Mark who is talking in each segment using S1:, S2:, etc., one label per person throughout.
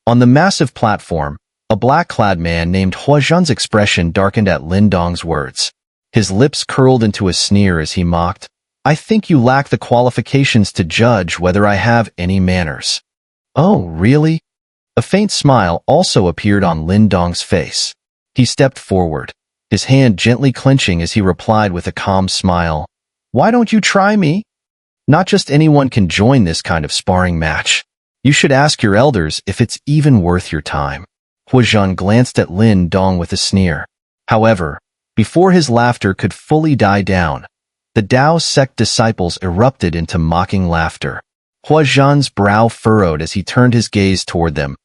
S1: On the massive platform, a black-clad man named Huo Zhen's expression darkened at Lin Dong's words. His lips curled into a sneer as he mocked, "I think you lack the qualifications to judge whether I have any manners." "Oh, really?" A faint smile also appeared on Lin Dong's face. He stepped forward, his hand gently clenching as he replied with a calm smile, "Why don't you try me? Not just anyone can join this kind of sparring match. You should ask your elders if it's even worth your time." Huo Zhen glanced at Lin Dong with a sneer. However, before his laughter could fully die down, the Dao sect disciples erupted into mocking laughter. Huo Zhen's brow furrowed as he turned his gaze toward them,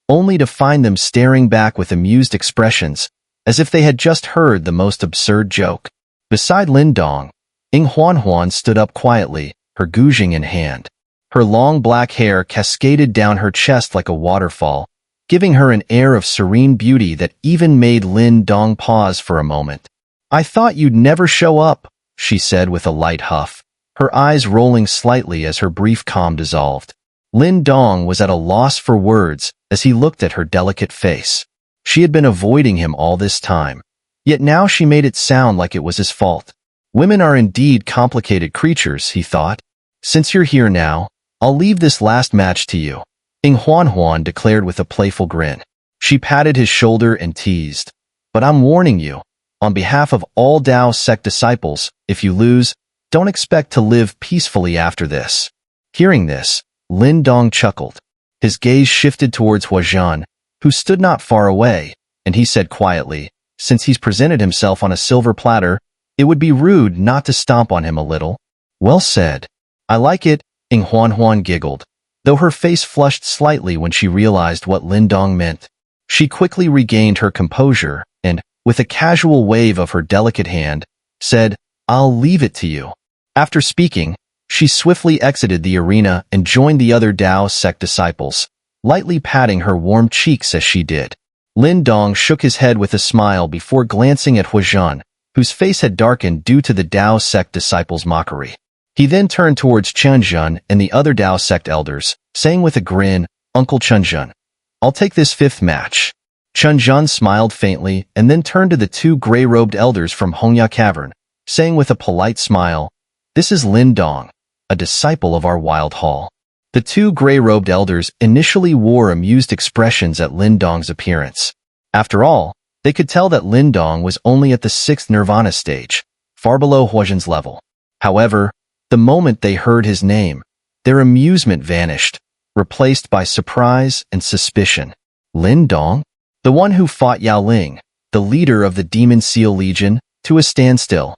S1: only to find them staring back with amused expressions, as if they had just heard the most absurd joke. Beside Lin Dong, Huanhuan stood up quietly, her guzheng in hand. Her long black hair cascaded down her chest like a waterfall, giving her an air of serene beauty that even made Lin Dong pause for a moment. "I thought you'd never show up," she said with a light huff, her eyes rolling slightly as her brief calm dissolved. Lin Dong was at a loss for words as he looked at her delicate face. She had been avoiding him all this time, yet now she made it sound like it was his fault. Women are indeed complicated creatures, he thought. "Since you're here now, I'll leave this last match to you," Huanhuan declared with a playful grin. She patted his shoulder and teased, "But I'm warning you, on behalf of all Dao sect disciples, if you lose, don't expect to live peacefully after this." Hearing this, Lin Dong chuckled. His gaze shifted towards Huo Zhen, who stood not far away, and he said quietly, "Since he's presented himself on a silver platter, it would be rude not to stomp on him a little." "Well said. I like it," Huanhuan giggled, though her face flushed slightly when she realized what Lin Dong meant. She quickly regained her composure and, with a casual wave of her delicate hand, said, "I'll leave it to you." After speaking, she swiftly exited the arena and joined the other Dao sect disciples, lightly patting her warm cheeks as she did. Lin Dong shook his head with a smile before glancing at Huo Zhen, whose face had darkened due to the Dao sect disciples' mockery. He then turned towards Chunjun and the other Dao sect elders, saying with a grin, "Uncle Chunjun, I'll take this 5th match." Chunjun smiled faintly and then turned to the 2 gray-robed elders from Hongya Cavern, saying with a polite smile, "This is Lin Dong, a disciple of our wild hall." The 2 gray-robed elders initially wore amused expressions at Lin Dong's appearance. After all, they could tell that Lin Dong was only at the 6th Nirvana stage, far below Huo Zhen's level. However, the moment they heard his name, their amusement vanished, replaced by surprise and suspicion. Lin Dong? The one who fought Yao Ling, the leader of the Demon Seal Legion, to a standstill.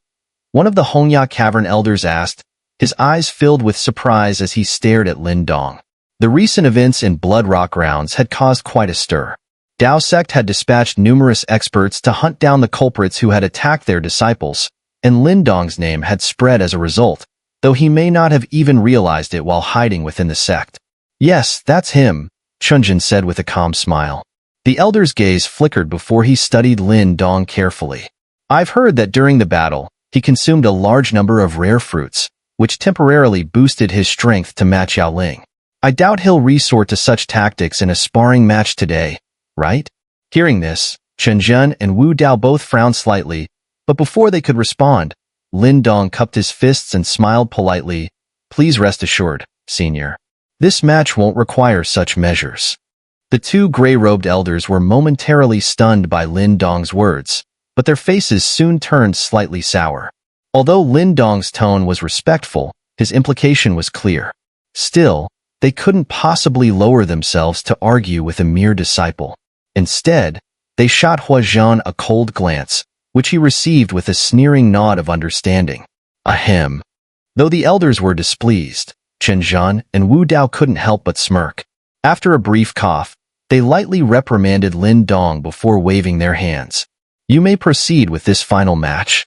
S1: One of the Hongya Cavern elders asked, his eyes filled with surprise as he stared at Lin Dong. The recent events in Blood Rock Grounds had caused quite a stir. Dao sect had dispatched numerous experts to hunt down the culprits who had attacked their disciples, and Lin Dong's name had spread as a result, though he may not have even realized it while hiding within the sect. "Yes, that's him," Chunjun said with a calm smile. The elder's gaze flickered before he studied Lin Dong carefully. "I've heard that during the battle, he consumed a large number of rare fruits, which temporarily boosted his strength to match Yao Ling. I doubt he'll resort to such tactics in a sparring match today, right?" Hearing this, Chunjun and Wu Dao both frowned slightly, but before they could respond, Lin Dong cupped his fists and smiled politely, "Please rest assured, senior. This match won't require such measures." The 2 gray-robed elders were momentarily stunned by Lin Dong's words, but their faces soon turned slightly sour. Although Lin Dong's tone was respectful, his implication was clear. Still, they couldn't possibly lower themselves to argue with a mere disciple. Instead, they shot Huo Zhen a cold glance, which he received with a sneering nod of understanding. Ahem. Though the elders were displeased, Chunjun and Wu Dao couldn't help but smirk. After a brief cough, they lightly reprimanded Lin Dong before waving their hands. "You may proceed with this final match."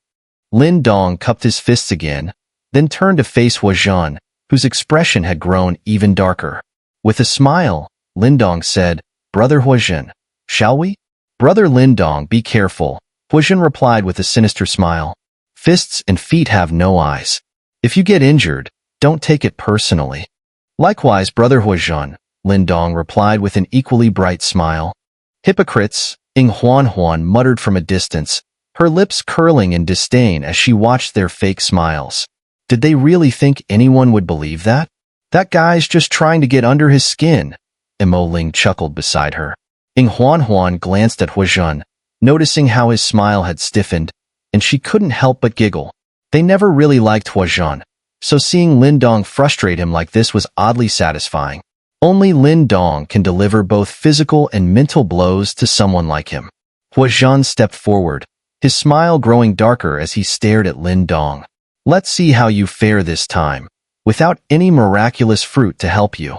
S1: Lin Dong cupped his fists again, then turned to face Huo Zhen, whose expression had grown even darker. With a smile, Lin Dong said, "Brother Huo Zhen, shall we?" "Brother Lin Dong, be careful," Huo Zhen replied with a sinister smile. "Fists and feet have no eyes. If you get injured, don't take it personally." "Likewise, Brother Huo Zhen," Lin Dong replied with an equally bright smile. Hypocrites, Huanhuan muttered from a distance, her lips curling in disdain as she watched their fake smiles. Did they really think anyone would believe that? That guy's just trying to get under his skin. Ling chuckled beside her. Huanhuan glanced at Huo Zhen, noticing how his smile had stiffened, and she couldn't help but giggle. They never really liked Huo Zhen, so seeing Lin Dong frustrate him like this was oddly satisfying. Only Lin Dong can deliver both physical and mental blows to someone like him. Huo Zhen stepped forward, his smile growing darker as he stared at Lin Dong. Let's see how you fare this time, without any miraculous fruit to help you.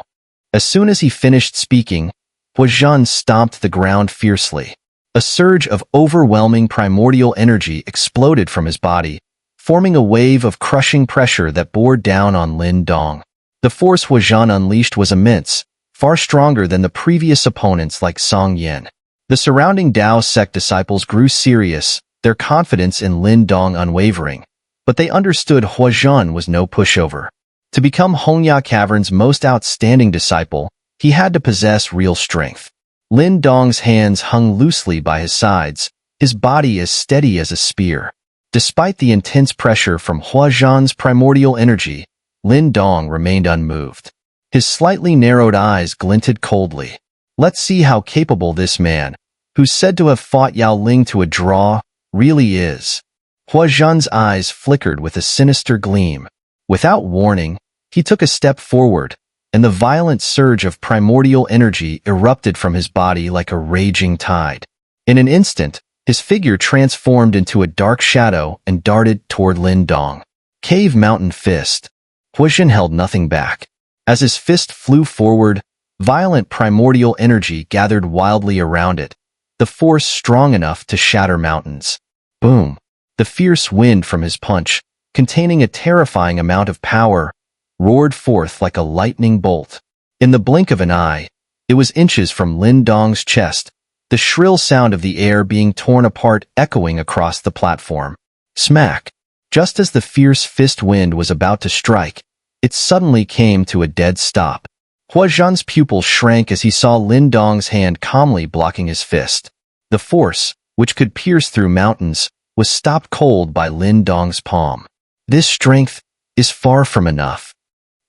S1: As soon as he finished speaking, Huo Zhen stomped the ground fiercely. A surge of overwhelming primordial energy exploded from his body, forming a wave of crushing pressure that bore down on Lin Dong. The force Huo Zhen unleashed was immense, far stronger than the previous opponents like Song Yin. The surrounding Dao sect disciples grew serious, their confidence in Lin Dong unwavering, but they understood Huo Zhen was no pushover. To become Hongya Cavern's most outstanding disciple, he had to possess real strength. Lin Dong's hands hung loosely by his sides, his body as steady as a spear. Despite the intense pressure from Huo Zhen's primordial energy, Lin Dong remained unmoved. His slightly narrowed eyes glinted coldly. Let's see how capable this man, who's said to have fought Yao Ling to a draw, really is. Huo Zhen's eyes flickered with a sinister gleam. Without warning, he took a step forward, and the violent surge of primordial energy erupted from his body like a raging tide. In an instant, his figure transformed into a dark shadow and darted toward Lin Dong. Cave Mountain Fist. Huo Zhen held nothing back. As his fist flew forward, violent primordial energy gathered wildly around it, the force strong enough to shatter mountains. Boom! The fierce wind from his punch, containing a terrifying amount of power, roared forth like a lightning bolt. In the blink of an eye, it was inches from Lin Dong's chest, the shrill sound of the air being torn apart echoing across the platform. Smack! Just as the fierce fist wind was about to strike, it suddenly came to a dead stop. Huo Zhen's pupil shrank as he saw Lin Dong's hand calmly blocking his fist. The force, which could pierce through mountains, was stopped cold by Lin Dong's palm. This strength is far from enough.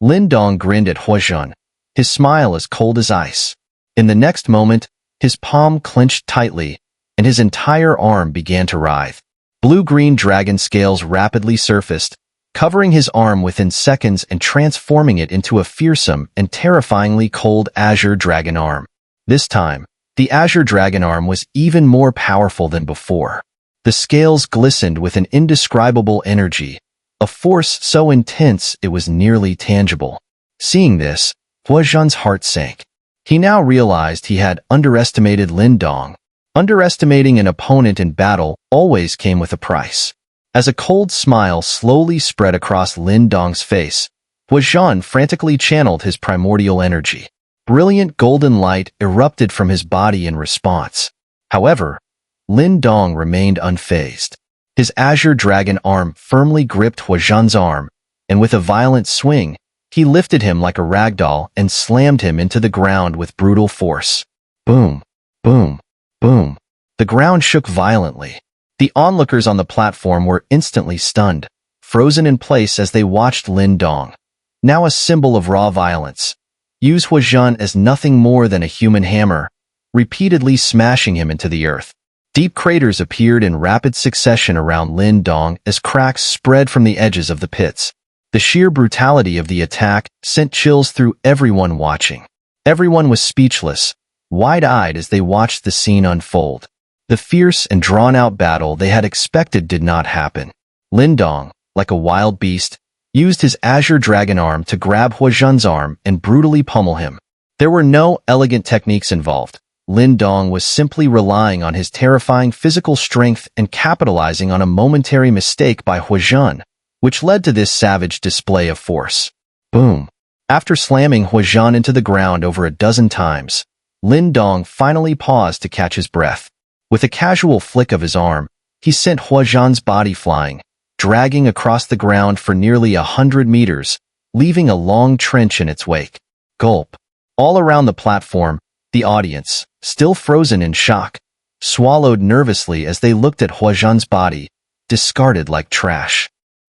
S1: Lin Dong grinned at Huo Zhen, his smile as cold as ice. In the next moment, his palm clenched tightly, and his entire arm began to writhe. Blue-green dragon scales rapidly surfaced, covering his arm within seconds and transforming it into a fearsome and terrifyingly cold azure dragon arm. This time, the azure dragon arm was even more powerful than before. The scales glistened with an indescribable energy, a force so intense it was nearly tangible. Seeing this, Huo Zhen's heart sank. He now realized he had underestimated Lin Dong. Underestimating an opponent in battle always came with a price. As a cold smile slowly spread across Lin Dong's face, Huo Zhen frantically channeled his primordial energy. Brilliant golden light erupted from his body in response. However, Lin Dong remained unfazed. His azure dragon arm firmly gripped Huo Zhen's arm, and with a violent swing, he lifted him like a ragdoll and slammed him into the ground with brutal force. Boom, boom, boom. The ground shook violently. The onlookers on the platform were instantly stunned, frozen in place as they watched Lin Dong, now a symbol of raw violence, use Huo Zhen as nothing more than a human hammer, repeatedly smashing him into the earth. Deep craters appeared in rapid succession around Lin Dong as cracks spread from the edges of the pits. The sheer brutality of the attack sent chills through everyone watching. Everyone was speechless, wide-eyed as they watched the scene unfold. The fierce and drawn-out battle they had expected did not happen. Lin Dong, like a wild beast, used his azure dragon arm to grab Huo Zhen's arm and brutally pummel him. There were no elegant techniques involved. Lin Dong was simply relying on his terrifying physical strength and capitalizing on a momentary mistake by Huo Zhen, which led to this savage display of force. Boom! After slamming Huo Zhen into the ground over a dozen times, Lin Dong finally paused to catch his breath. With a casual flick of his arm, he sent Huo Zhen's body flying, dragging across the ground for nearly 100 meters, leaving a long trench in its wake. Gulp! All around the platform, the audience, still frozen in shock, swallowed nervously as they looked at Huo Zhen's body, discarded like trash.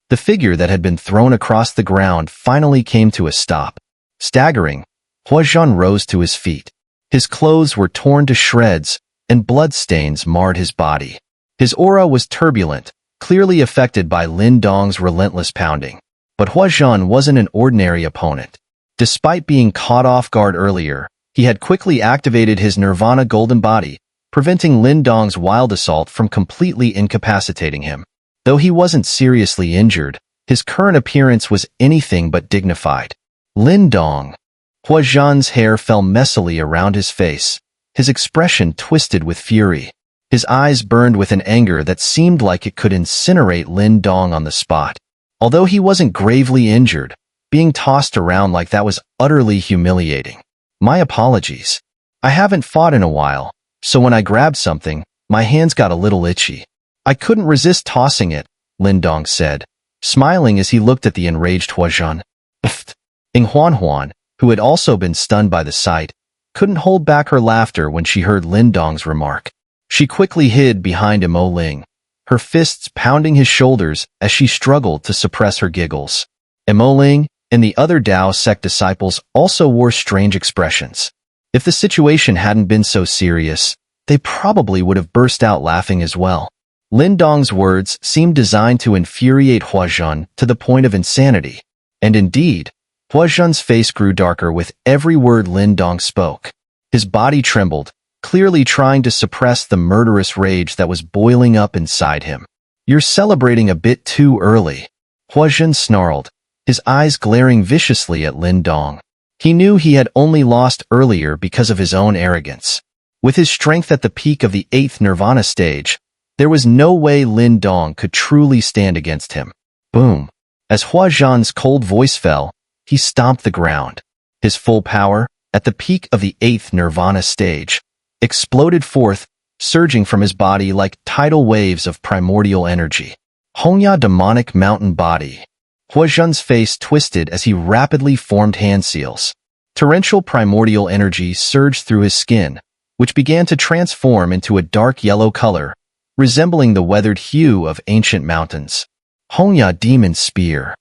S1: The figure that had been thrown across the ground finally came to a stop. Staggering, Huo Zhen rose to his feet. His clothes were torn to shreds, and bloodstains marred his body. His aura was turbulent, clearly affected by Lin Dong's relentless pounding. But Huo Zhen wasn't an ordinary opponent. Despite being caught off guard earlier, he had quickly activated his Nirvana golden body, preventing Lin Dong's wild assault from completely incapacitating him. Though he wasn't seriously injured, his current appearance was anything but dignified. Lin Dong. Huo Zhen's hair fell messily around his face, his expression twisted with fury. His eyes burned with an anger that seemed like it could incinerate Lin Dong on the spot. Although he wasn't gravely injured, being tossed around like that was utterly humiliating. My apologies. I haven't fought in a while, so when I grabbed something, my hands got a little itchy. I couldn't resist tossing it, Lin Dong said, smiling as he looked at the enraged Huo Zhen. Pfft. Huanhuan, who had also been stunned by the sight, couldn't hold back her laughter when she heard Lin Dong's remark. She quickly hid behind Mo Ling, her fists pounding his shoulders as she struggled to suppress her giggles. Mo Ling and the other Dao sect disciples also wore strange expressions. If the situation hadn't been so serious, they probably would have burst out laughing as well. Lin Dong's words seemed designed to infuriate Huo Zhen to the point of insanity. And indeed, Huo Zhen's face grew darker with every word Lin Dong spoke. His body trembled, clearly trying to suppress the murderous rage that was boiling up inside him. You're celebrating a bit too early, Huo Zhen snarled, his eyes glaring viciously at Lin Dong. He knew he had only lost earlier because of his own arrogance. With his strength at the peak of the 8th Nirvana stage, there was no way Lin Dong could truly stand against him. Boom. As Huo Zhen's cold voice fell, he stomped the ground. His full power, at the peak of the 8th Nirvana stage, exploded forth, surging from his body like tidal waves of primordial energy. Hongya demonic mountain body. Huo Zhen's face twisted as he rapidly formed hand seals. Torrential primordial energy surged through his skin, which began to transform into a dark yellow color, resembling the weathered hue of ancient mountains. Hongya demon spear.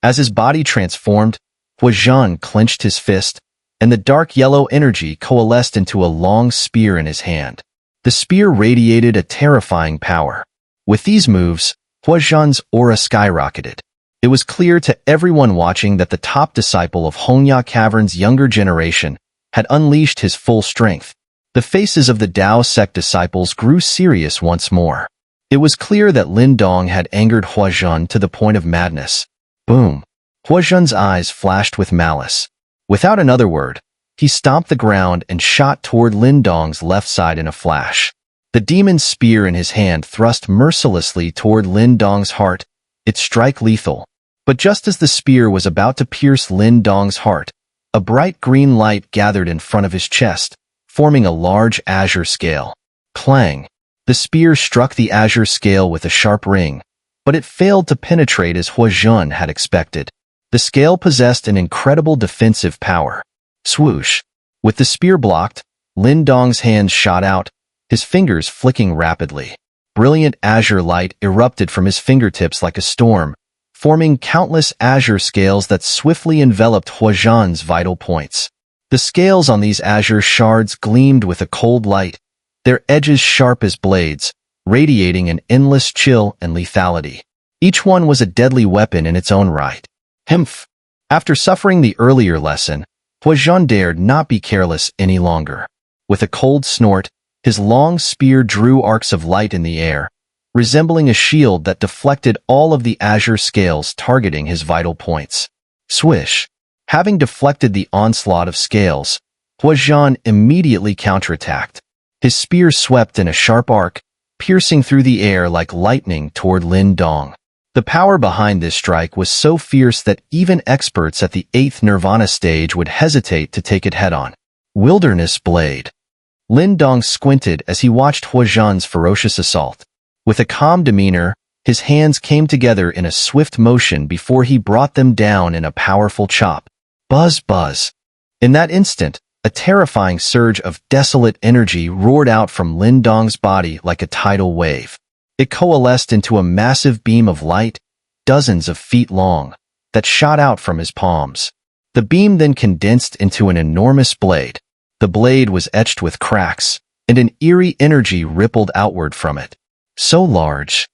S1: As his body transformed, Huo Zhen clenched his fist, and the dark yellow energy coalesced into a long spear in his hand. The spear radiated a terrifying power. With these moves, Huo Zhen's aura skyrocketed. It was clear to everyone watching that the top disciple of Hongya Cavern's younger generation had unleashed his full strength. The faces of the Dao sect disciples grew serious once more. It was clear that Lin Dong had angered Huo Zhen to the point of madness. Boom. Huo Zhen's eyes flashed with malice. Without another word, he stomped the ground and shot toward Lin Dong's left side in a flash. The demon spear in his hand thrust mercilessly toward Lin Dong's heart, its strike lethal. But just as the spear was about to pierce Lin Dong's heart, a bright green light gathered in front of his chest, forming a large azure scale. Clang! The spear struck the azure scale with a sharp ring, but it failed to penetrate as Huo Zhen had expected. The scale possessed an incredible defensive power. Swoosh! With the spear blocked, Lin Dong's hands shot out, his fingers flicking rapidly. Brilliant azure light erupted from his fingertips like a storm, forming countless azure scales that swiftly enveloped Huo Zhen's vital points. The scales on these azure shards gleamed with a cold light, their edges sharp as blades, radiating an endless chill and lethality. Each one was a deadly weapon in its own right. Humph! After suffering the earlier lesson, Huo Zhen dared not be careless any longer. With a cold snort, his long spear drew arcs of light in the air, resembling a shield that deflected all of the azure scales targeting his vital points. Swish! Having deflected the onslaught of scales, Huo Zhen immediately counterattacked. His spear swept in a sharp arc, piercing through the air like lightning toward Lin Dong. The power behind this strike was so fierce that even experts at the 8th Nirvana stage would hesitate to take it head-on. Wilderness Blade. Lin Dong squinted as he watched Huo Zhen's ferocious assault. With a calm demeanor, his hands came together in a swift motion before he brought them down in a powerful chop. Buzz, buzz. In that instant, A terrifying surge of desolate energy roared out from Lin Dong's body like a tidal wave. It coalesced into a massive beam of light, dozens of feet long, that shot out from his palms. The beam then condensed into an enormous blade. The blade was etched with cracks, and an eerie energy rippled outward from it. So large.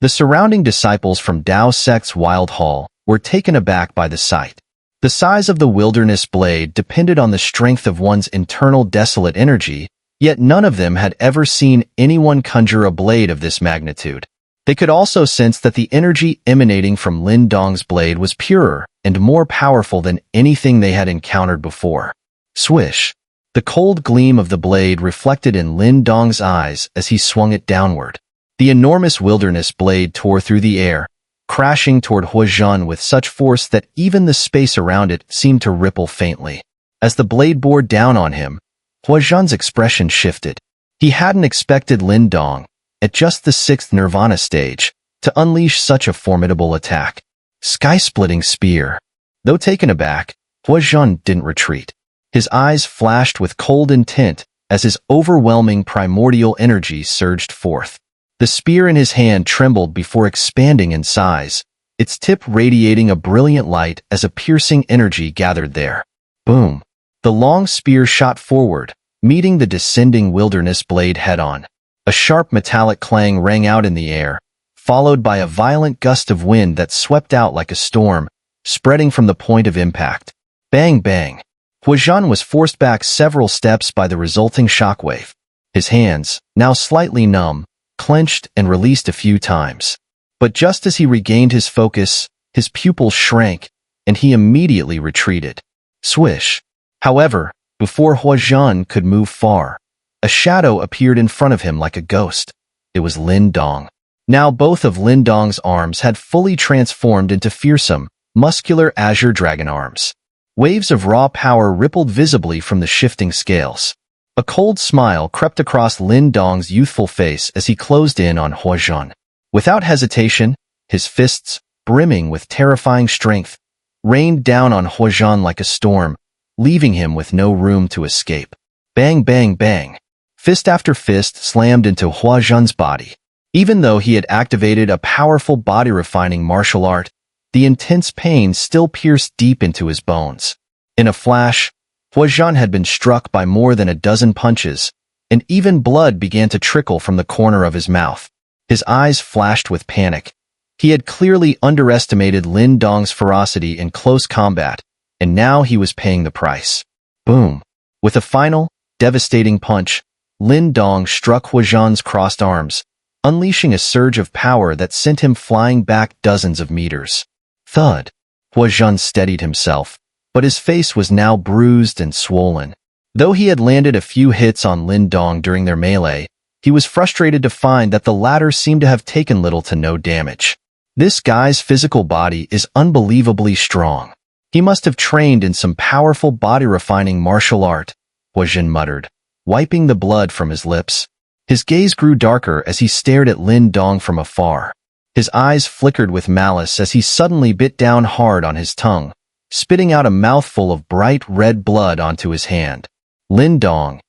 S1: The surrounding disciples from Dao Sect's Wild Hall were taken aback by the sight. The size of the wilderness blade depended on the strength of one's internal desolate energy, yet none of them had ever seen anyone conjure a blade of this magnitude. They could also sense that the energy emanating from Lin Dong's blade was purer and more powerful than anything they had encountered before. Swish! The cold gleam of the blade reflected in Lin Dong's eyes as he swung it downward. The enormous wilderness blade tore through the air, crashing toward Huo Zhen with such force that even the space around it seemed to ripple faintly. As the blade bore down on him, Huo Zhen's expression shifted. He hadn't expected Lin Dong, at just the 6th Nirvana stage, to unleash such a formidable attack. Sky-splitting spear. Though taken aback, Huo Zhen didn't retreat. His eyes flashed with cold intent as his overwhelming primordial energy surged forth. The spear in his hand trembled before expanding in size, its tip radiating a brilliant light as a piercing energy gathered there. Boom! The long spear shot forward, meeting the descending wilderness blade head-on. A sharp metallic clang rang out in the air, followed by a violent gust of wind that swept out like a storm, spreading from the point of impact. Bang bang! Huo Zhen was forced back several steps by the resulting shockwave. His hands, now slightly numb, clenched and released a few times. But just as he regained his focus, his pupils shrank, and he immediately retreated. Swish! However, before Huo Zhen could move far, a shadow appeared in front of him like a ghost. It was Lin Dong. Now both of Lin Dong's arms had fully transformed into fearsome, muscular azure dragon arms. Waves of raw power rippled visibly from the shifting scales. A cold smile crept across Lin Dong's youthful face as he closed in on Huo Zhen. Without hesitation, his fists, brimming with terrifying strength, rained down on Huo Zhen like a storm, leaving him with no room to escape. Bang bang bang! Fist after fist slammed into Huo Zhen's body. Even though he had activated a powerful body-refining martial art, the intense pain still pierced deep into his bones. In a flash, Huo Zhen had been struck by more than a dozen punches, and even blood began to trickle from the corner of his mouth. His eyes flashed with panic. He had clearly underestimated Lin Dong's ferocity in close combat, and now he was paying the price. Boom! With a final, devastating punch, Lin Dong struck Huo Zhen's crossed arms, unleashing a surge of power that sent him flying back dozens of meters. Thud! Huo Zhen steadied himself, but his face was now bruised and swollen. Though he had landed a few hits on Lin Dong during their melee, he was frustrated to find that the latter seemed to have taken little to no damage. This guy's physical body is unbelievably strong. He must have trained in some powerful body-refining martial art, Huo Zhen muttered, wiping the blood from his lips. His gaze grew darker as he stared at Lin Dong from afar. His eyes flickered with malice as he suddenly bit down hard on his tongue, spitting out a mouthful of bright red blood onto his hand. Lin Dong,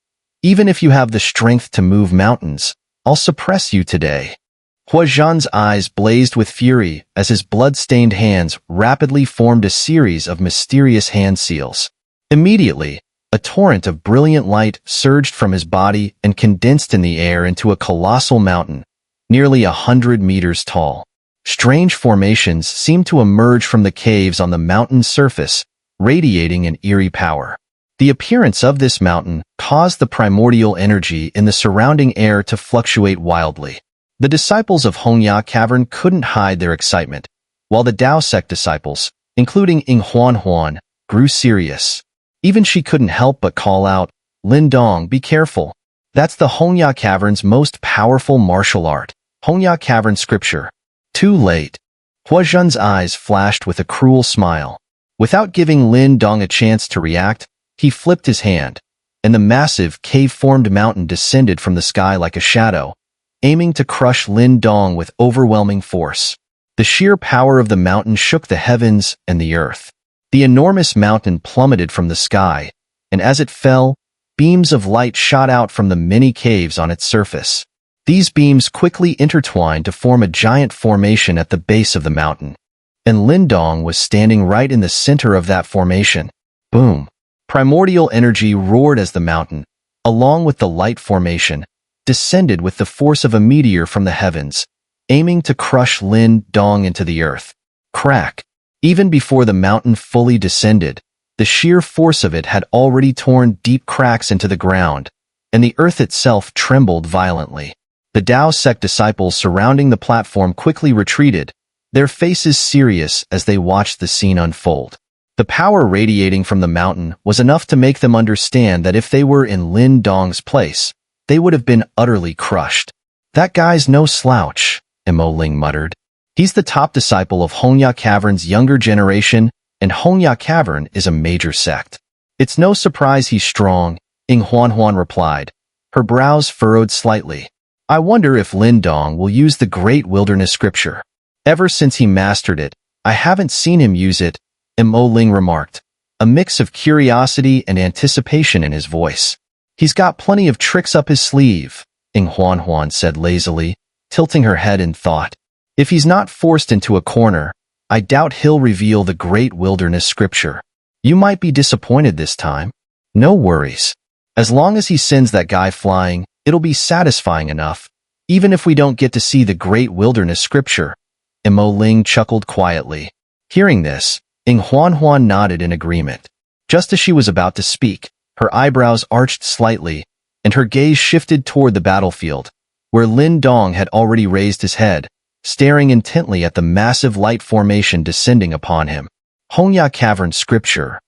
S1: even if you have the strength to move mountains, I'll suppress you today. Huo Zhen's eyes blazed with fury as his blood-stained hands rapidly formed a series of mysterious hand seals. Immediately, a torrent of brilliant light surged from his body and condensed in the air into a colossal mountain, nearly 100 meters tall. Strange formations seemed to emerge from the caves on the mountain's surface, radiating an eerie power. The appearance of this mountain caused the primordial energy in the surrounding air to fluctuate wildly. The disciples of Huanhuan Cavern couldn't hide their excitement, while the Dao Sect disciples, including Huanhuan, grew serious. Even she couldn't help but call out, "Lin Dong, be careful. That's the Huanhuan Cavern's most powerful martial art." Huanhuan Cavern scripture. Too late. Huo Zhen's eyes flashed with a cruel smile. Without giving Lin Dong a chance to react, he flipped his hand, and the massive cave-formed mountain descended from the sky like a shadow, aiming to crush Lin Dong with overwhelming force. The sheer power of the mountain shook the heavens and the earth. The enormous mountain plummeted from the sky, and as it fell, beams of light shot out from the many caves on its surface. These beams quickly intertwined to form a giant formation at the base of the mountain. And Lin Dong was standing right in the center of that formation. Boom! Primordial energy roared as the mountain, along with the light formation, descended with the force of a meteor from the heavens, aiming to crush Lin Dong into the earth. Crack! Even before the mountain fully descended, the sheer force of it had already torn deep cracks into the ground, and the earth itself trembled violently. The Dao sect disciples surrounding the platform quickly retreated, their faces serious as they watched the scene unfold. The power radiating from the mountain was enough to make them understand that if they were in Lin Dong's place, they would have been utterly crushed. "That guy's no slouch," Ling muttered. "He's the top disciple of Hongya Cavern's younger generation, and Hongya Cavern is a major sect. It's no surprise he's strong," Huanhuan replied, her brows furrowed slightly. "I wonder if Lin Dong will use the Great Wilderness Scripture. Ever since he mastered it, I haven't seen him use it," Ling remarked, a mix of curiosity and anticipation in his voice. "He's got plenty of tricks up his sleeve," Huanhuan said lazily, tilting her head in thought. "If he's not forced into a corner, I doubt he'll reveal the Great Wilderness Scripture. You might be disappointed this time. No worries. As long as he sends that guy flying, it'll be satisfying enough, even if we don't get to see the Great Wilderness Scripture." Ling chuckled quietly. Hearing this, Huanhuan nodded in agreement. Just as she was about to speak, her eyebrows arched slightly, and her gaze shifted toward the battlefield, where Lin Dong had already raised his head, staring intently at the massive light formation descending upon him. Hongya Cavern Scripture.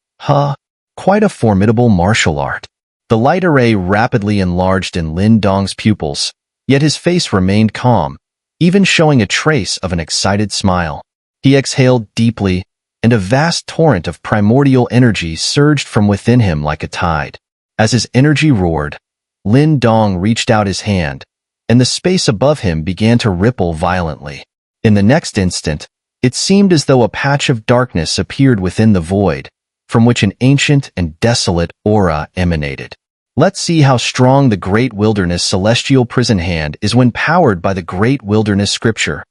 S1: Quite a formidable martial art. The light array rapidly enlarged in Lin Dong's pupils, yet his face remained calm, even showing a trace of an excited smile. He exhaled deeply, and a vast torrent of primordial energy surged from within him like a tide. As his energy roared, Lin Dong reached out his hand, and the space above him began to ripple violently. In the next instant, it seemed as though a patch of darkness appeared within the void, from which an ancient and desolate aura emanated. "Let's see how strong the Great Wilderness Celestial Prison Hand is when powered by the Great Wilderness Scripture,"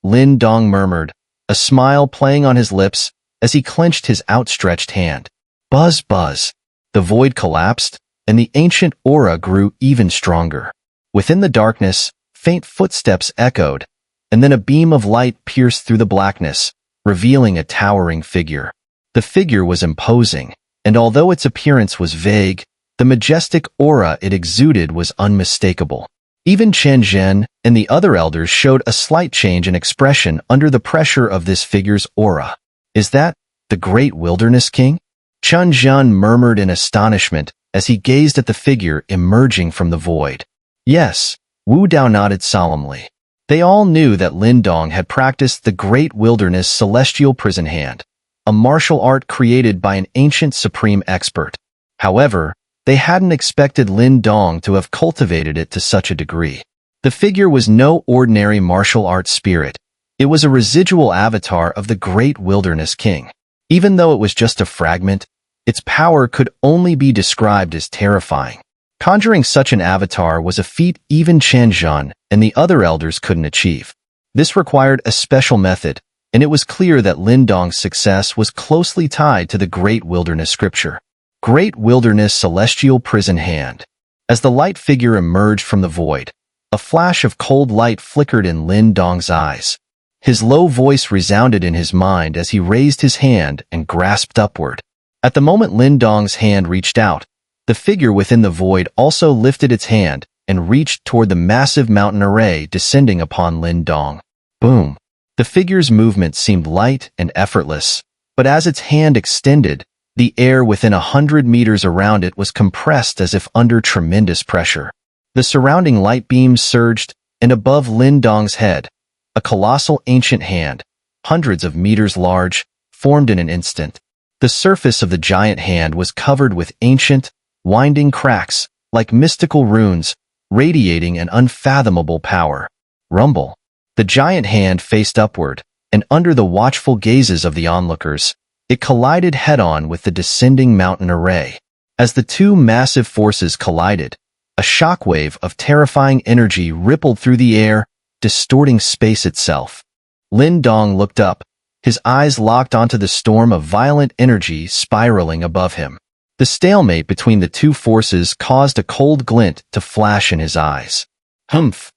S1: Lin Dong murmured, a smile playing on his lips as he clenched his outstretched hand. Buzz, buzz. The void collapsed, and the ancient aura grew even stronger. Within the darkness, faint footsteps echoed, and then a beam of light pierced through the blackness, revealing a towering figure. The figure was imposing, and although its appearance was vague, the majestic aura it exuded was unmistakable. Even Chen Zhen and the other elders showed a slight change in expression under the pressure of this figure's aura. "Is that the Great Wilderness King?" Chen Zhen murmured in astonishment as he gazed at the figure emerging from the void. "Yes," Wu Dao nodded solemnly. They all knew that Lin Dong had practiced the Great Wilderness Celestial Prison Hand, a martial art created by an ancient supreme expert. However, they hadn't expected Lin Dong to have cultivated it to such a degree. The figure was no ordinary martial arts spirit. It was a residual avatar of the Great Wilderness King. Even though it was just a fragment, its power could only be described as terrifying. Conjuring such an avatar was a feat even Chen Zhen and the other elders couldn't achieve. This required a special method, and it was clear that Lin Dong's success was closely tied to the Great Wilderness Scripture. Great Wilderness Celestial Prison Hand. As the light figure emerged from the void, a flash of cold light flickered in Lin Dong's eyes. His low voice resounded in his mind as he raised his hand and grasped upward. At the moment Lin Dong's hand reached out, the figure within the void also lifted its hand and reached toward the massive mountain array descending upon Lin Dong. Boom! The figure's movement seemed light and effortless, but as its hand extended, the air within 100 meters around it was compressed as if under tremendous pressure. The surrounding light beams surged, and above Lin Dong's head, a colossal ancient hand, hundreds of meters large, formed in an instant. The surface of the giant hand was covered with ancient, winding cracks, like mystical runes, radiating an unfathomable power. Rumble. The giant hand faced upward, and under the watchful gazes of the onlookers, it collided head-on with the descending mountain array. As the two massive forces collided, a shockwave of terrifying energy rippled through the air, distorting space itself. Lin Dong looked up, his eyes locked onto the storm of violent energy spiraling above him. The stalemate between the two forces caused a cold glint to flash in his eyes. Humph!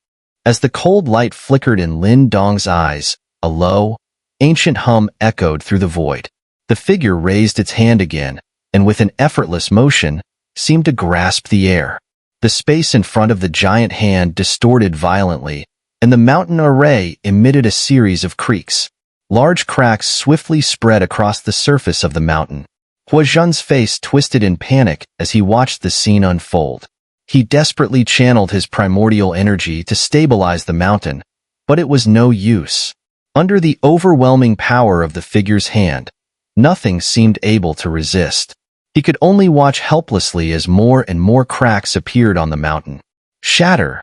S1: As the cold light flickered in Lin Dong's eyes, a low, ancient hum echoed through the void. The figure raised its hand again, and with an effortless motion, seemed to grasp the air. The space in front of the giant hand distorted violently, and the mountain array emitted a series of creaks. Large cracks swiftly spread across the surface of the mountain. Huo Zhen's face twisted in panic as he watched the scene unfold. He desperately channeled his primordial energy to stabilize the mountain, but it was no use. Under the overwhelming power of the figure's hand, nothing seemed able to resist. He could only watch helplessly as more and more cracks appeared on the mountain. Shatter!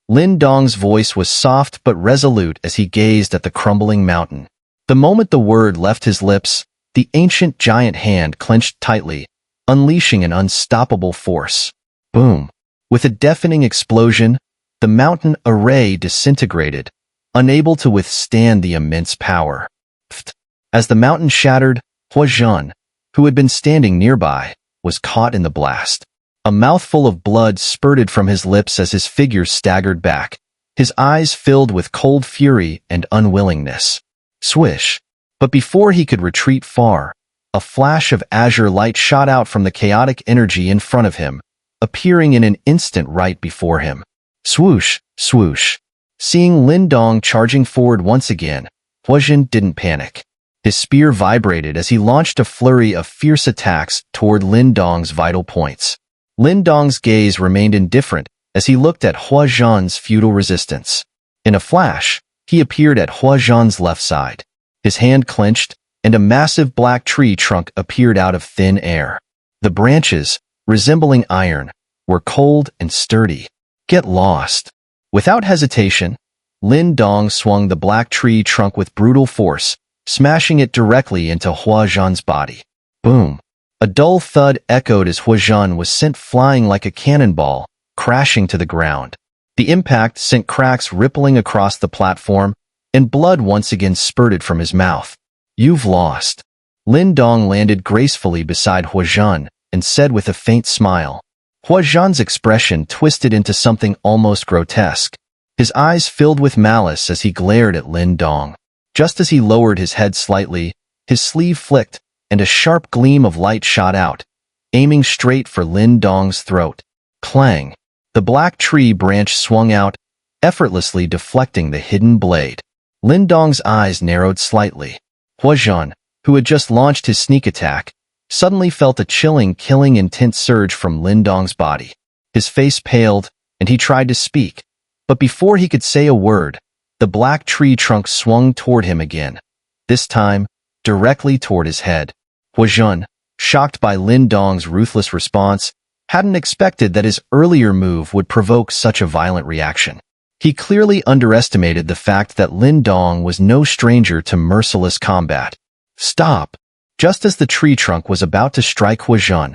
S1: Lin Dong's voice was soft but resolute as he gazed at the crumbling mountain. The moment the word left his lips, the ancient giant hand clenched tightly, unleashing an unstoppable force. Boom! With a deafening explosion, the mountain array disintegrated, unable to withstand the immense power. Pfft! As the mountain shattered, Huo Zhen, who had been standing nearby, was caught in the blast. A mouthful of blood spurted from his lips as his figure staggered back, his eyes filled with cold fury and unwillingness. Swish! But before he could retreat far, a flash of azure light shot out from the chaotic energy in front of him, appearing in an instant right before him. Swoosh! Swoosh! Seeing Lin Dong charging forward once again, Huo Zhen didn't panic. His spear vibrated as he launched a flurry of fierce attacks toward Lin Dong's vital points. Lin Dong's gaze remained indifferent as he looked at Huo Zhen's futile resistance. In a flash, he appeared at Huo Zhen's left side. His hand clenched, and a massive black tree trunk appeared out of thin air. The branches, resembling iron, were cold and sturdy. Get lost! Without hesitation, Lin Dong swung the black tree trunk with brutal force, smashing it directly into Huo Zhen's body. Boom! A dull thud echoed as Huo Zhen was sent flying like a cannonball, crashing to the ground. The impact sent cracks rippling across the platform, and blood once again spurted from his mouth. You've lost. Lin Dong landed gracefully beside Huo Zhen and said with a faint smile. Huo Zhen's expression twisted into something almost grotesque. His eyes filled with malice as he glared at Lin Dong. Just as he lowered his head slightly, his sleeve flicked, and a sharp gleam of light shot out, aiming straight for Lin Dong's throat. Clang! The black tree branch swung out, effortlessly deflecting the hidden blade. Lin Dong's eyes narrowed slightly. Huo Zhen, who had just launched his sneak attack, suddenly felt a chilling, killing intent surge from Lin Dong's body. His face paled, and he tried to speak, but before he could say a word, the black tree trunk swung toward him again, this time directly toward his head. Huo Zhen, shocked by Lin Dong's ruthless response, hadn't expected that his earlier move would provoke such a violent reaction. He clearly underestimated the fact that Lin Dong was no stranger to merciless combat. Stop! Just as the tree trunk was about to strike Huo Zhen,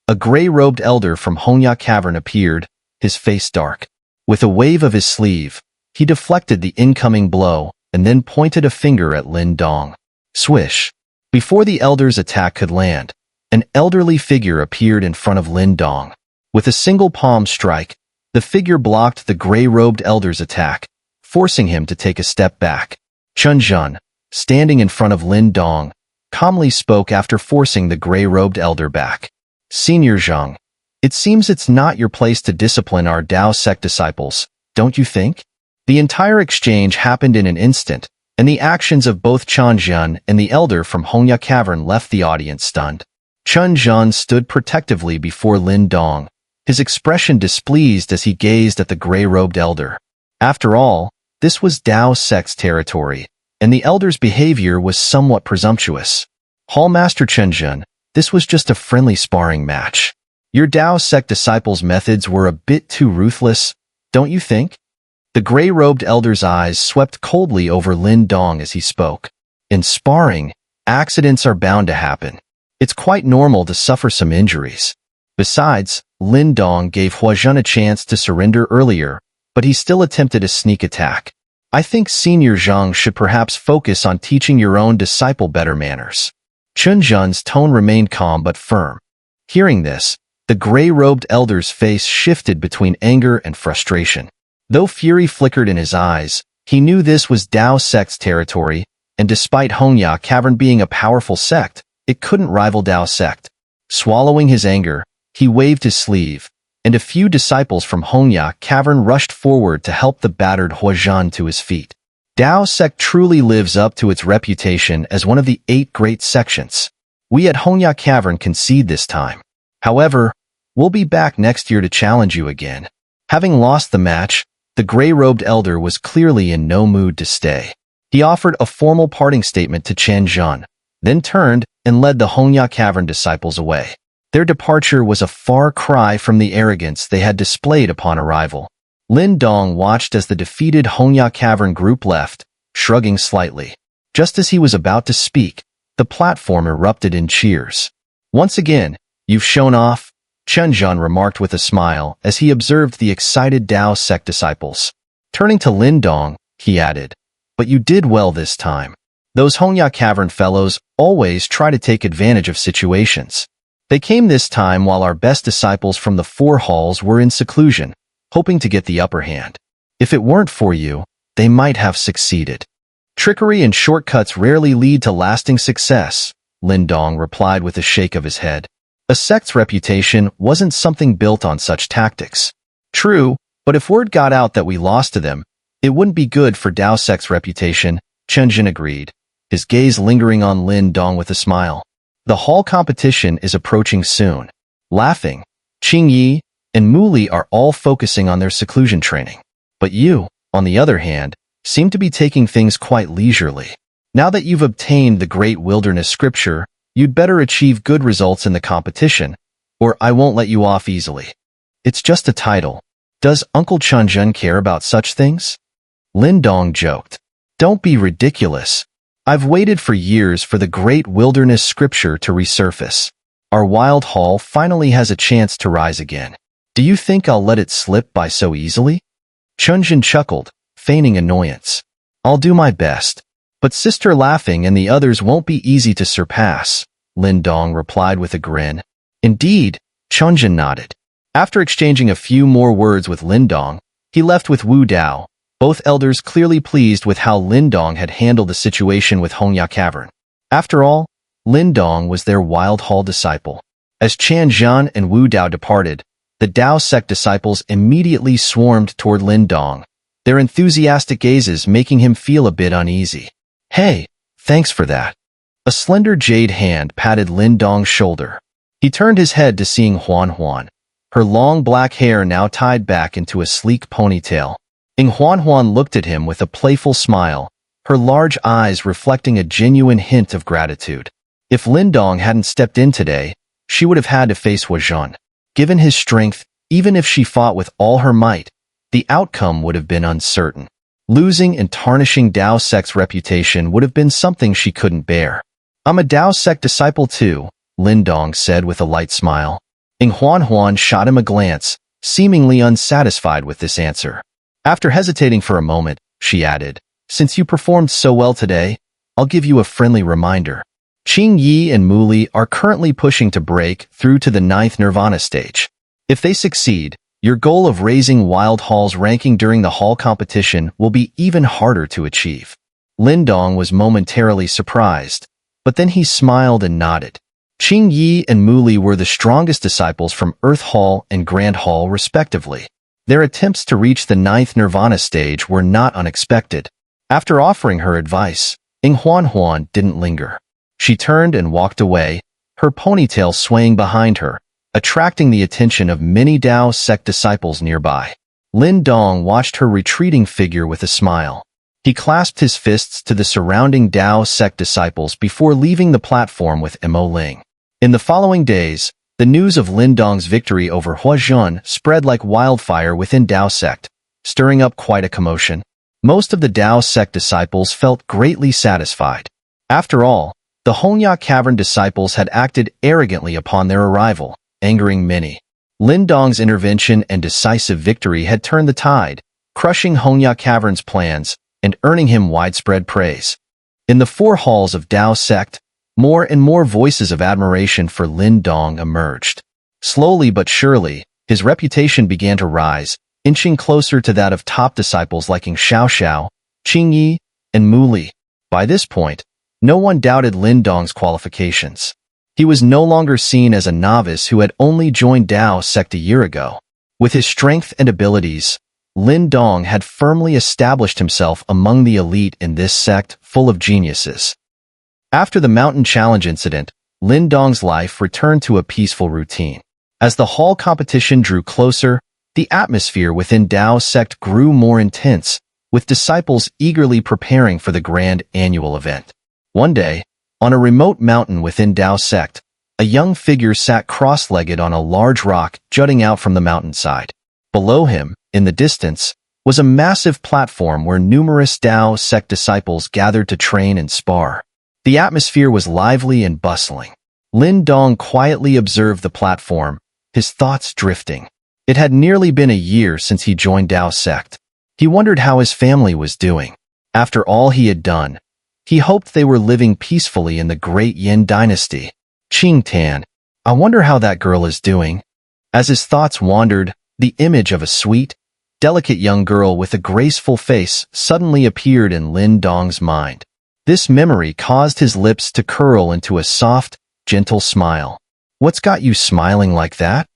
S1: a gray-robed elder from Huanhuan Cavern appeared, his face dark. With a wave of his sleeve, he deflected the incoming blow and then pointed a finger at Lin Dong. Swish! Before the elder's attack could land, an elderly figure appeared in front of Lin Dong. With a single palm strike, the figure blocked the gray-robed elder's attack, forcing him to take a step back. Chun Zhen, standing in front of Lin Dong, calmly spoke after forcing the gray-robed elder back. Senior Zhang, it seems it's not your place to discipline our Dao sect disciples, don't you think? The entire exchange happened in an instant, and the actions of both Chun Zhen and the elder from Huanhuan Cavern left the audience stunned. Chun Zhen stood protectively before Lin Dong, his expression displeased as he gazed at the gray-robed elder. After all, this was Dao sect's territory, and the elder's behavior was somewhat presumptuous. Hallmaster Chun Zhen, this was just a friendly sparring match. Your Dao sect disciples' methods were a bit too ruthless, don't you think? The gray-robed elder's eyes swept coldly over Lin Dong as he spoke. In sparring, accidents are bound to happen. It's quite normal to suffer some injuries. Besides, Lin Dong gave Huo Zhen a chance to surrender earlier, but he still attempted a sneak attack. I think Senior Zhang should perhaps focus on teaching your own disciple better manners. Chun Zhen's tone remained calm but firm. Hearing this, the gray-robed elder's face shifted between anger and frustration. Though fury flickered in his eyes, he knew this was Dao sect's territory, and despite Hongya Cavern being a powerful sect, it couldn't rival Dao sect. Swallowing his anger, he waved his sleeve, and a few disciples from Hongya Cavern rushed forward to help the battered Huo Zhen to his feet. Dao sect truly lives up to its reputation as one of the 8 great sections. We at Hongya Cavern concede this time. However, we'll be back next year to challenge you again. Having lost the match, the gray-robed elder was clearly in no mood to stay. He offered a formal parting statement to Chen Zhan, then turned and led the Hongya Cavern disciples away. Their departure was a far cry from the arrogance they had displayed upon arrival. Lin Dong watched as the defeated Hongya Cavern group left, shrugging slightly. Just as he was about to speak, the platform erupted in cheers. Once again, you've shown off, Chen Zhan remarked with a smile as he observed the excited Dao sect disciples. Turning to Lin Dong, he added, but you did well this time. Those Hongya Cavern fellows always try to take advantage of situations. They came this time while our best disciples from the 4 halls were in seclusion, hoping to get the upper hand. If it weren't for you, they might have succeeded. Trickery and shortcuts rarely lead to lasting success, Lin Dong replied with a shake of his head. A sect's reputation wasn't something built on such tactics. True, but if word got out that we lost to them, it wouldn't be good for Dao sect's reputation, Chen Zhan agreed, his gaze lingering on Lin Dong with a smile. The hall competition is approaching soon. Laughing, Qing Yi and Muli are all focusing on their seclusion training. But you, on the other hand, seem to be taking things quite leisurely. Now that you've obtained the great wilderness scripture, you'd better achieve good results in the competition, or I won't let you off easily. It's just a title. Does Uncle Chun Zhen care about such things? Lin Dong joked. Don't be ridiculous. I've waited for years for the great wilderness scripture to resurface. Our wild hall finally has a chance to rise again. Do you think I'll let it slip by so easily? Chun Zhen chuckled, feigning annoyance. I'll do my best. But Sister Laughing and the others won't be easy to surpass, Lin Dong replied with a grin. Indeed, Chun Zhen nodded. After exchanging a few more words with Lin Dong, he left with Wu Dao, both elders clearly pleased with how Lin Dong had handled the situation with Hongya Cavern. After all, Lin Dong was their wild hall disciple. As Chan Zhan and Wu Dao departed, the Dao sect disciples immediately swarmed toward Lin Dong, their enthusiastic gazes making him feel a bit uneasy. Hey, thanks for that. A slender jade hand patted Lin Dong's shoulder. He turned his head to seeing Huanhuan, her long black hair now tied back into a sleek ponytail. Huanhuan looked at him with a playful smile, her large eyes reflecting a genuine hint of gratitude. If Lin Dong hadn't stepped in today, she would have had to face Huo Zhen. Given his strength, even if she fought with all her might, the outcome would have been uncertain. Losing and tarnishing Dao sect's reputation would have been something she couldn't bear. I'm a Dao sect disciple too, Lin Dong said with a light smile. Huanhuan shot him a glance, seemingly unsatisfied with this answer. After hesitating for a moment, she added, since you performed so well today, I'll give you a friendly reminder. Qing Yi and Muli are currently pushing to break through to the 9th Nirvana stage. If they succeed, your goal of raising Wild Hall's ranking during the hall competition will be even harder to achieve. Lin Dong was momentarily surprised, but then he smiled and nodded. Qing Yi and Muli were the strongest disciples from Earth Hall and Grand Hall respectively. Their attempts to reach the 9th Nirvana stage were not unexpected. After offering her advice, Huanhuan didn't linger. She turned and walked away, her ponytail swaying behind her, attracting the attention of many Dao sect disciples nearby. Lin Dong watched her retreating figure with a smile. He clasped his fists to the surrounding Dao sect disciples before leaving the platform with Mo Ling. In the following days, the news of Lin Dong's victory over Huo Zhen spread like wildfire within Dao sect, stirring up quite a commotion. Most of the Dao sect disciples felt greatly satisfied. After all, the Hongya Cavern disciples had acted arrogantly upon their arrival, angering many. Lin Dong's intervention and decisive victory had turned the tide, crushing Hongya Cavern's plans and earning him widespread praise. In the four halls of Dao sect, more and more voices of admiration for Lin Dong emerged. Slowly but surely, his reputation began to rise, inching closer to that of top disciples like EngSubs, Qingyi, and Muli. By this point, no one doubted Lin Dong's qualifications. He was no longer seen as a novice who had only joined Dao sect a year ago. With his strength and abilities, Lin Dong had firmly established himself among the elite in this sect full of geniuses. After the Mountain Challenge incident, Lin Dong's life returned to a peaceful routine. As the hall competition drew closer, the atmosphere within Dao sect grew more intense, with disciples eagerly preparing for the grand annual event. One day, on a remote mountain within Dao sect, a young figure sat cross-legged on a large rock jutting out from the mountainside. Below him, in the distance, was a massive platform where numerous Dao sect disciples gathered to train and spar. The atmosphere was lively and bustling. Lin Dong quietly observed the platform, his thoughts drifting. It had nearly been a year since he joined Dao sect. He wondered how his family was doing. After all he had done, he hoped they were living peacefully in the great Yin dynasty. Qing Tan, I wonder how that girl is doing. As his thoughts wandered, the image of a sweet, delicate young girl with a graceful face suddenly appeared in Lin Dong's mind. This memory caused his lips to curl into a soft, gentle smile. What's got you smiling like that?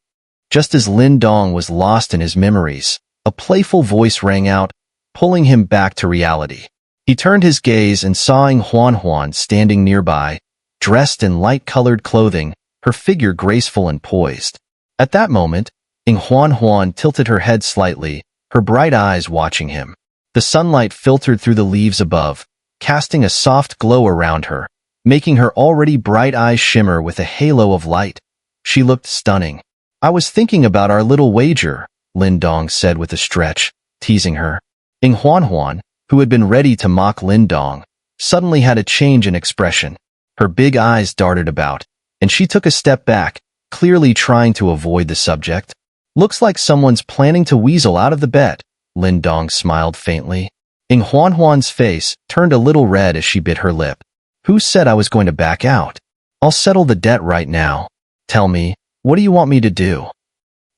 S1: Just as Lin Dong was lost in his memories, a playful voice rang out, pulling him back to reality. He turned his gaze and saw Huanhuan standing nearby, dressed in light-colored clothing, her figure graceful and poised. At that moment, Huanhuan tilted her head slightly, her bright eyes watching him. The sunlight filtered through the leaves above, casting a soft glow around her, making her already bright eyes shimmer with a halo of light. She looked stunning. I was thinking about our little wager, Lin Dong said with a stretch, teasing her. Huanhuan, who had been ready to mock Lin Dong, suddenly had a change in expression. Her big eyes darted about, and she took a step back, clearly trying to avoid the subject. Looks like someone's planning to weasel out of the bet, Lin Dong smiled faintly. Huanhuan's face turned a little red as she bit her lip. Who said I was going to back out? I'll settle the debt right now. Tell me, what do you want me to do?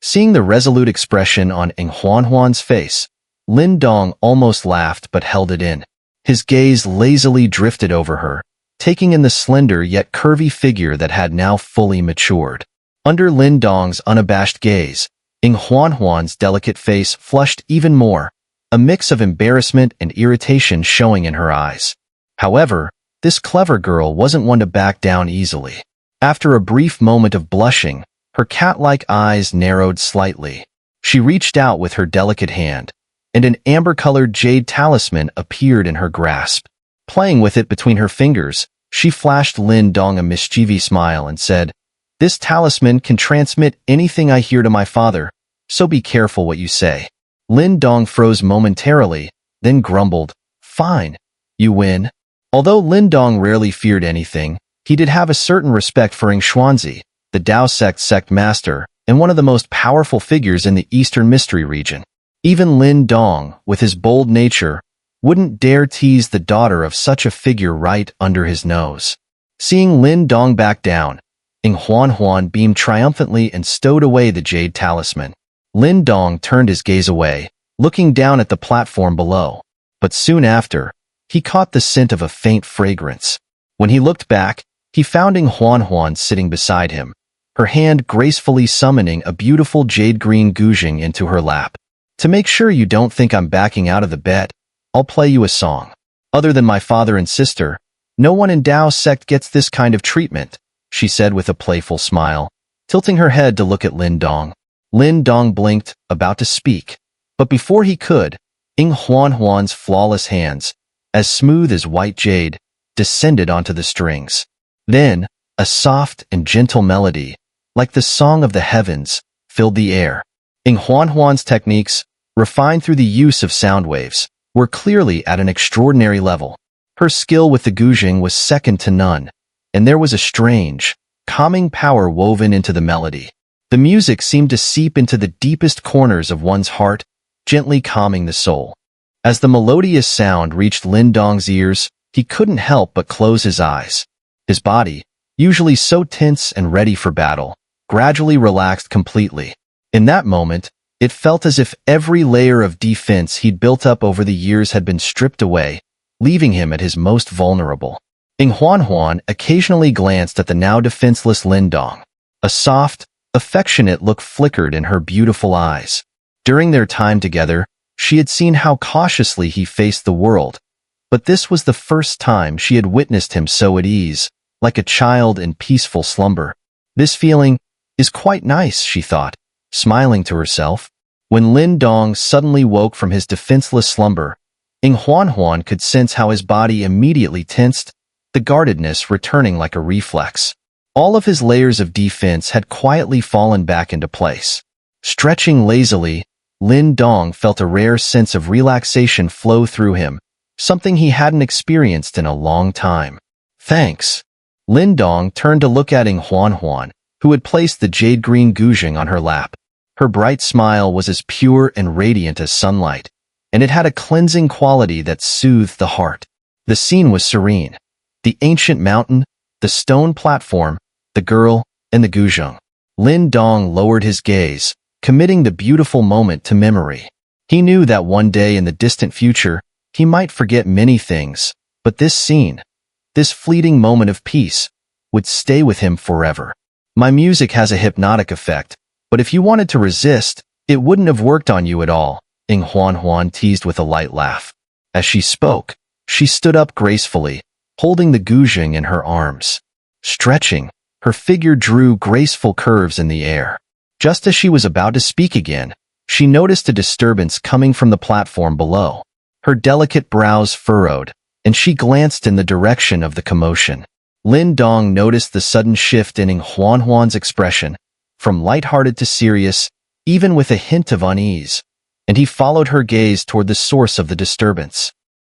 S1: Seeing the resolute expression on Huanhuan's face, Lin Dong almost laughed but held it in. His gaze lazily drifted over her, taking in the slender yet curvy figure that had now fully matured. Under Lin Dong's unabashed gaze, Huanhuan's delicate face flushed even more, a mix of embarrassment and irritation showing in her eyes. However, this clever girl wasn't one to back down easily. After a brief moment of blushing, her cat-like eyes narrowed slightly. She reached out with her delicate hand, and an amber-colored jade talisman appeared in her grasp. Playing with it between her fingers, she flashed Lin Dong a mischievous smile and said, "This talisman can transmit anything I hear to my father, so be careful what you say." Lin Dong froze momentarily, then grumbled, "Fine, you win." Although Lin Dong rarely feared anything, he did have a certain respect for EngSubs, the Dao sect master, and one of the most powerful figures in the Eastern Mystery region. Even Lin Dong, with his bold nature, wouldn't dare tease the daughter of such a figure right under his nose. Seeing Lin Dong back down, Huanhuan beamed triumphantly and stowed away the jade talisman. Lin Dong turned his gaze away, looking down at the platform below. But soon after, he caught the scent of a faint fragrance. When he looked back, he found Huanhuan sitting beside him, her hand gracefully summoning a beautiful jade-green guzheng into her lap. To make sure you don't think I'm backing out of the bet, I'll play you a song. Other than my father and sister, no one in Dao sect gets this kind of treatment, she said with a playful smile, tilting her head to look at Lin Dong. Lin Dong blinked, about to speak. But before he could, Huanhuan's flawless hands, as smooth as white jade, descended onto the strings. Then, a soft and gentle melody, like the song of the heavens, filled the air. Huanhuan's techniques, refined through the use of sound waves, were clearly at an extraordinary level. Her skill with the guzheng was second to none, and there was a strange, calming power woven into the melody. The music seemed to seep into the deepest corners of one's heart, gently calming the soul. As the melodious sound reached Lin Dong's ears, he couldn't help but close his eyes. His body, usually so tense and ready for battle, gradually relaxed completely. In that moment, it felt as if every layer of defense he'd built up over the years had been stripped away, leaving him at his most vulnerable. Huanhuan occasionally glanced at the now defenseless Lin Dong. A soft, affectionate look flickered in her beautiful eyes. During their time together, she had seen how cautiously he faced the world, but this was the first time she had witnessed him so at ease, like a child in peaceful slumber. This feeling is quite nice, she thought, smiling to herself. When Lin Dong suddenly woke from his defenseless slumber, Huanhuan could sense how his body immediately tensed, the guardedness returning like a reflex. All of his layers of defense had quietly fallen back into place. Stretching lazily, Lin Dong felt a rare sense of relaxation flow through him, something he hadn't experienced in a long time. Thanks. Lin Dong turned to look at Huanhuan, who had placed the jade-green guzheng on her lap. Her bright smile was as pure and radiant as sunlight, and it had a cleansing quality that soothed the heart. The scene was serene. The ancient mountain, the stone platform, the girl, and the guzheng. Lin Dong lowered his gaze, committing the beautiful moment to memory. He knew that one day in the distant future, he might forget many things, but this scene, this fleeting moment of peace, would stay with him forever. My music has a hypnotic effect, but if you wanted to resist, it wouldn't have worked on you at all, Huanhuan teased with a light laugh. As she spoke, she stood up gracefully, holding the guzheng in her arms. Stretching, her figure drew graceful curves in the air. Just as she was about to speak again, she noticed a disturbance coming from the platform below. Her delicate brows furrowed, and she glanced in the direction of the commotion. Lin Dong noticed the sudden shift in Huanhuan's expression, from lighthearted to serious, even with a hint of unease, and he followed her gaze toward the source of the disturbance.